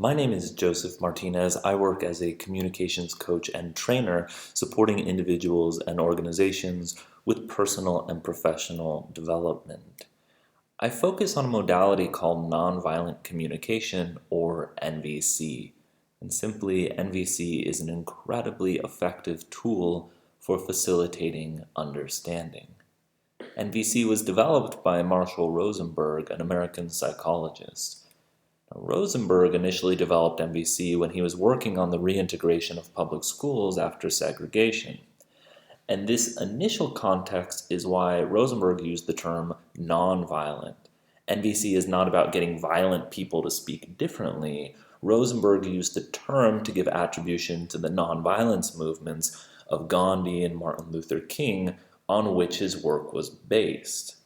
My name is Joseph Martinez. I work as a communications coach and trainer supporting individuals and organizations with personal and professional development. I focus on a modality called nonviolent communication, or NVC. And simply, NVC is an incredibly effective tool for facilitating understanding. NVC was developed by Marshall Rosenberg, an American psychologist. Now, Rosenberg initially developed NVC when he was working on the reintegration of public schools after segregation. And this initial context is why Rosenberg used the term nonviolent. NVC is not about getting violent people to speak differently. Rosenberg used the term to give attribution to the nonviolence movements of Gandhi and Martin Luther King, on which his work was based.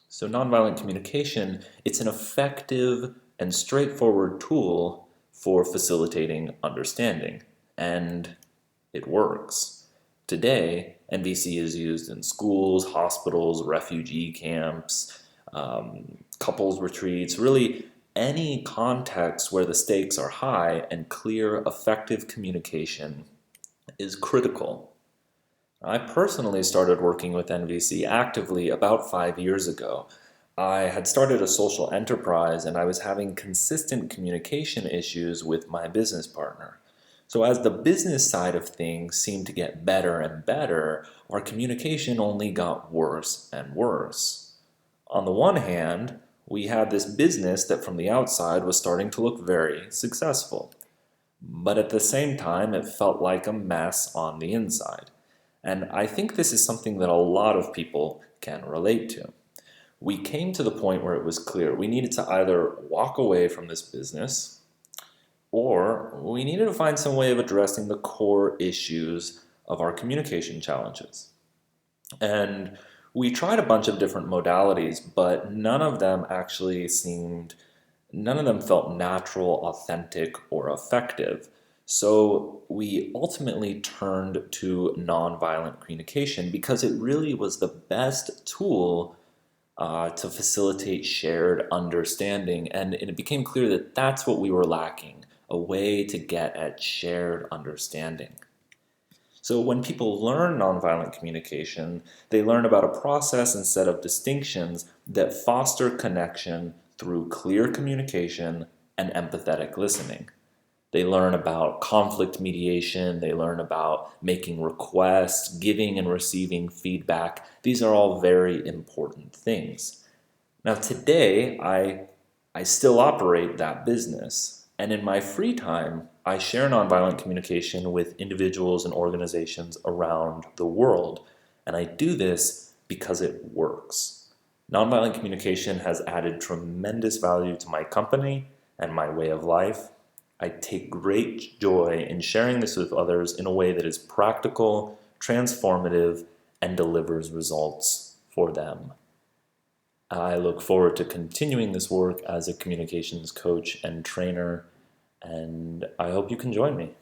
So nonviolent communication, it's an effective and straightforward tool for facilitating understanding, and it works. Today, NVC is used in schools, hospitals, refugee camps, couples retreats, really any context where the stakes are high and clear, effective communication is critical. I personally started working with NVC actively about 5 years ago. I had started a social enterprise and I was having consistent communication issues with my business partner. So as the business side of things seemed to get better and better, our communication only got worse and worse. On the one hand, we had this business that from the outside was starting to look very successful. But at the same time, it felt like a mess on the inside. And I think this is something that a lot of people can relate to. We came to the point where it was clear we needed to either walk away from this business or we needed to find some way of addressing the core issues of our communication challenges. And we tried a bunch of different modalities, but none of them felt natural, authentic, or effective. So we ultimately turned to nonviolent communication because it really was the best tool to facilitate shared understanding. And it became clear that that's what we were lacking, a way to get at shared understanding. So when people learn nonviolent communication, they learn about a process and set of distinctions that foster connection through clear communication and empathetic listening. They learn about conflict mediation, they learn about making requests, giving and receiving feedback. These are all very important things. Now today, I still operate that business, and in my free time, I share nonviolent communication with individuals and organizations around the world, and I do this because it works. Nonviolent communication has added tremendous value to my company and my way of life. I take great joy in sharing this with others in a way that is practical, transformative, and delivers results for them. I look forward to continuing this work as a communications coach and trainer, and I hope you can join me.